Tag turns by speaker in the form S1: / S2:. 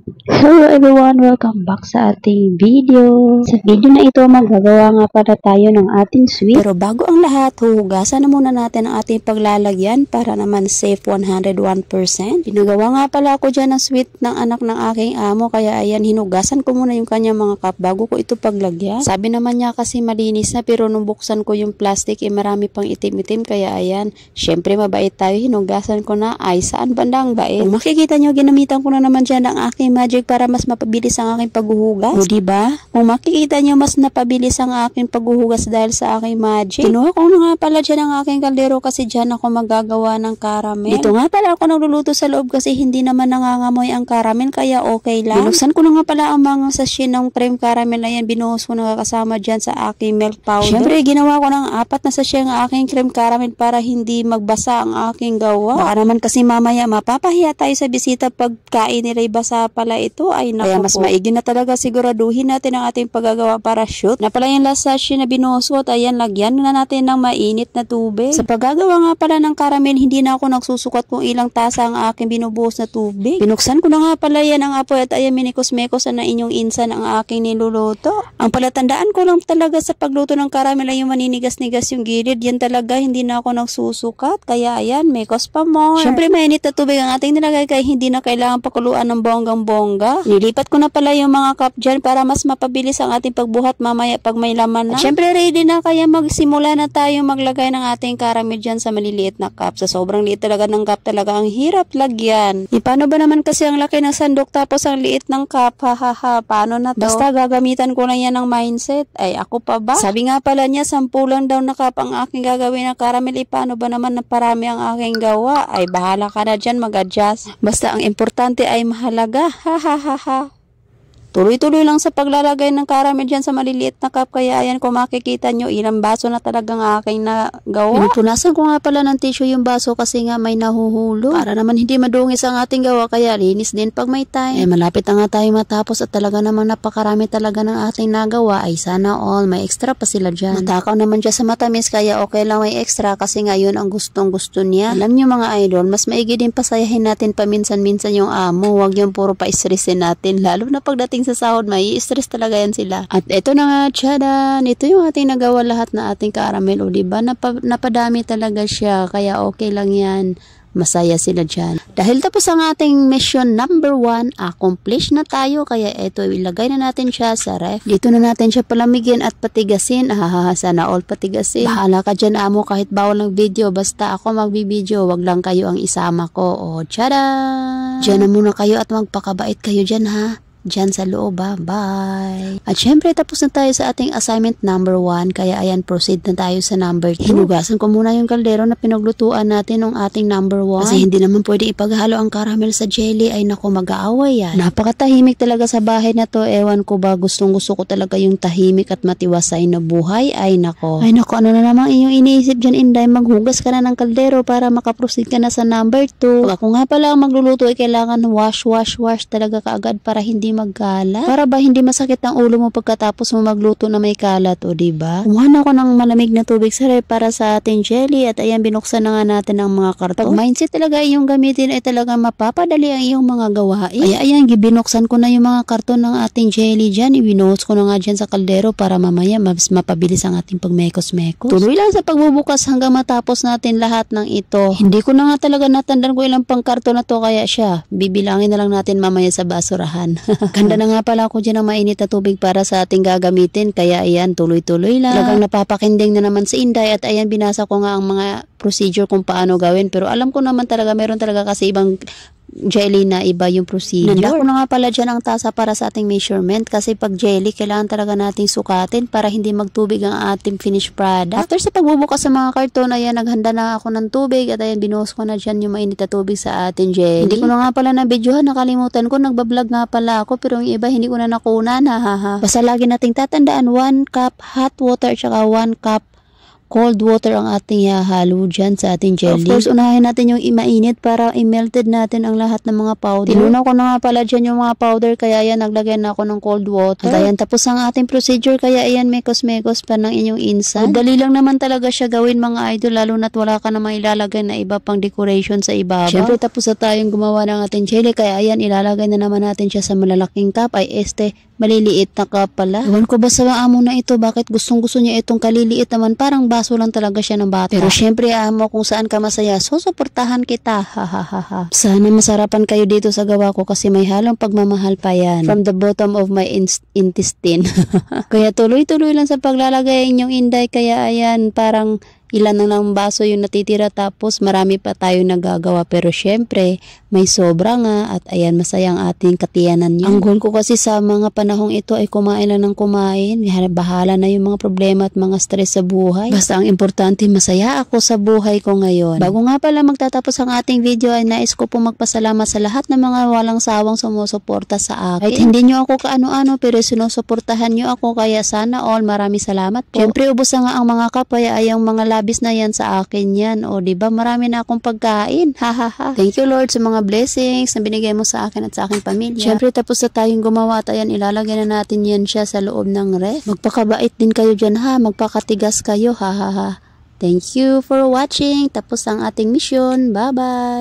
S1: Hello everyone! Welcome back sa ating video. Sa video na ito, magagawa nga pala tayo ng ating sweet. Pero bago ang lahat, huhugasan na muna natin ang ating paglalagyan para naman safe 101%. Pinagawa nga pala ako dyan ng sweet ng anak ng aking amo, kaya ayan, hinugasan ko muna yung kanyang mga cup bago ko ito paglagyan. Sabi naman niya kasi malinis na, pero nung buksan ko yung plastic, marami pang itim-itim, kaya ayan, syempre mabait tayo, hinugasan ko na. Ay, saan bandang bait? Kung makikita nyo, ginamitan ko na naman dyan ang aking magic para mas mapabilis ang aking paghuhugas. O diba? Kung makikita nyo, mas napabilis ang aking paghuhugas dahil sa aking magic. Kinuha ko na nga pala dyan ang aking kaldero kasi dyan ako magagawa ng caramel. Dito nga pala ako nagluluto sa loob kasi hindi naman nangangamoy ang caramel, kaya okay lang. Binuksan ko na nga pala ang mga sachet ng cream caramel. Ayan, binuhos ko na kasama dyan sa aking milk powder. Syempre, ginawa ko ng 4 na sachet ang aking cream caramel para hindi magbasa ang aking gawa. Baka naman kasi mamaya mapapahiya tayo sa bisita pagkain nila basa pala ito. Ay naku, kaya mas maigi na talaga siguraduhin natin ang ating paggagawa para shoot. Na pala yung last sachet na binusot, ayan, lagyan na natin ng mainit na tubig. Sa paggagawa nga pala ng caramel, hindi na ako nagsusukat kung ilang tasa ang aking binubuhos na tubig. Binuksan ko na nga pala yan ang apoy at ayan, minikos-mekos na inyong insan ang aking niluluto. Ang palatandaan ko lang talaga sa pagluto ng caramel ay yung maninigas-nigas yung gilid. Yan talaga, hindi na ako nagsusukat. Kaya ayan, mekos pa more. Syempre, mainit na tubig ang ating nilagay kaya hindi na kailangan pakuluan ng bonggang-bongga. Nilipat ko na pala yung mga cup dyan para mas mapabilis ang ating pagbuhat mamaya pag may laman na. At syempre ready na, kaya magsimula na tayo maglagay ng ating caramel dyan sa maliliit na cup. Sa sobrang liit talaga ng cup, talaga ang hirap lagyan. Paano ba naman kasi ang laki ng sandok tapos ang liit ng cup? Hahaha, paano na to? Basta gagamitan ko na yan ng mindset. Ay, ako pa ba? Sabi nga pala niya, 10 lang daw na cup ang aking gagawin ng caramel. Paano ba naman na parami ang aking gawa? Ay, bahala ka na dyan mag-adjust. Basta ang importante ay mahalaga. Hahaha. Tuloy-tuloy lang sa paglalagay ng caramel dyan sa maliliit na cup. Kaya ayan, kung makikita nyo, ilang baso na talagang aking nagawa. Pinupunasan ko nga pala ng tissue yung baso kasi nga may nahuhulog. Para naman hindi madungis ang ating gawa, kaya linis din pag may time. Malapit na nga tayo matapos at talaga namang napakarami talaga ng ating nagawa. Ay sana all, may extra pa sila dyan. Matakaw naman dyan sa matamis, kaya okay lang may extra kasi ngayon ang gustong-gusto niya. Alam nyo mga idol, mas maigi din pasayahin natin paminsan-minsan yung amo. Huwag yung puro pa-stressin natin. Lalo na pagdating sa sahod, may stress talaga yan sila. At ito na nga, tsadan, ito yung ating nagawa lahat na ating caramel. O diba, napadami talaga siya, kaya okay lang yan. Masaya sila dyan. Dahil tapos ang ating mission number 1, accomplish na tayo. Kaya ito, ilagay na natin siya sa ref. Dito na natin siya palamigin at patigasin. Sana all patigasin. Bahala ka dyan, amo, kahit bawal ng video. Basta ako magbibideo, wag lang kayo ang isama ko. O, tsadan! Dyan na muna kayo at magpakabait kayo dyan, ha? Diyan sa loob, bye! At syempre, tapos na tayo sa ating assignment number 1, kaya ayan, proceed na tayo sa number 2. Hinugasan ko muna yung kaldero na pinaglutuan natin ng ating number 1. Kasi hindi naman pwede ipaghalo ang caramel sa jelly, ay naku, mag-aaway yan. Napakatahimik talaga sa bahay na to, ewan ko ba, gustong-gusto ko talaga yung tahimik at matiwasay na buhay, ay naku. Ay naku, ano na namang inyong iniisip dyan, Inday, maghugas ka na ng kaldero para makaproceed ka na sa number 2. Pag ako nga pala ang magluluto, ay kailangan wash talaga kaagad para hindi magkalat. Para ba hindi masakit ang ulo mo pagkatapos mo magluto na may kalat, o diba? Kumuha na ako ng malamig na tubig sa ref para sa ating jelly at ayan, binuksan na nga natin ang mga karton. Pag mindset talaga iyong gamitin ay talaga mapapadali ang iyong mga gawain. Ay ayan, binuksan ko na yung mga karton ng ating jelly dyan. Ibinuhos ko na nga dyan sa kaldero para mamaya mas mapabilis ang ating pagmekos-mekos. Tuloy lang sa pagbubukas hanggang matapos natin lahat ng ito. Hindi ko na nga talaga natandaan ko ilang pang karton na to, kaya siya, bibilangin na lang natin mamaya sa basurahan. Ganda na nga pala ako dyan ng mainit na tubig para sa ating gagamitin. Kaya ayan, tuloy-tuloy lang. Talagang napapakinding na naman si Inday at ayan, binasa ko nga ang mga procedure kung paano gawin. Pero alam ko naman talaga, meron talaga kasi ibang jelly na iba yung procedure. Nanda ko na nga pala dyan ang tasa para sa ating measurement kasi pag jelly, kailangan talaga nating sukatin para hindi magtubig ang ating finished product. After sa pagbubukas sa mga karton, ayan, naghanda na ako ng tubig at ayan, binuhos ko na dyan yung mainit na tubig sa ating jelly. Hindi ko na nga pala na videohan, nakalimutan ko, nagbablog nga pala ako, pero yung iba hindi ko na nakunan, hahaha. Basta lagi nating tatandaan, 1 cup hot water at saka 1 cup cold water ang ating ihahalo dyan sa ating jelly. Of course, unahin natin yung mainit para i-melted natin ang lahat ng mga powder. Tinunaw ko na nga pala dyan yung mga powder, kaya ayan, naglagay na ako ng cold water. At ayan, tapos ang ating procedure, kaya ayan, mekos-mekos pa ng inyong insan. Dali lang naman talaga siya gawin mga idol, lalo na't wala ka na ilalagay na iba pang decoration sa ibabaw. Siyempre, tapos na tayong gumawa ng ating jelly, kaya ayan, ilalagay na naman natin siya sa malalaking cup. Ay, maliliit na cup pala. Ewan ko ba sa amo na ito, bakit gustong-gusto niya itong kaliliit naman, parang baso lang talaga siya ng bata. Pero syempre, amo, kung saan ka masaya, susuportahan kita. Ha. Sana masarapan kayo dito sa gawa ko kasi may halong pagmamahal pa yan. From the bottom of my intestine. Kaya tuloy-tuloy lang sa paglalagay inyong inday, kaya ayan, parang ilan na lang baso yung natitira, tapos marami pa tayo nagagawa. Pero syempre, may sobra nga at ayan, masayang ating katiyanan niya. Ang goal ko kasi sa mga panahong ito ay kumain lang ng kumain. Bahala na yung mga problema at mga stress sa buhay. Basta ang importante, masaya ako sa buhay ko ngayon. Bago nga pala magtatapos ang ating video, ay nais ko po magpasalamat sa lahat ng mga walang sawang sumusuporta sa akin. Kahit hindi nyo ako kaano-ano, pero sinusuportahan nyo ako, kaya sana all, maraming salamat po. Syempre, ubos na nga ang mga cup, kaya ay ang mga labis na yan sa akin yan. O diba, marami na akong pagkain. Ha. Thank you Lord sa mga blessings na binigay mo sa akin at sa aking pamilya. Syempre, tapos na tayong gumawa at ayan, ilalagay na natin yan siya sa loob ng ref. Magpakabait din kayo dyan ha, magpakatigas kayo ha. Thank you for watching. Tapos ang ating mission. Bye-bye.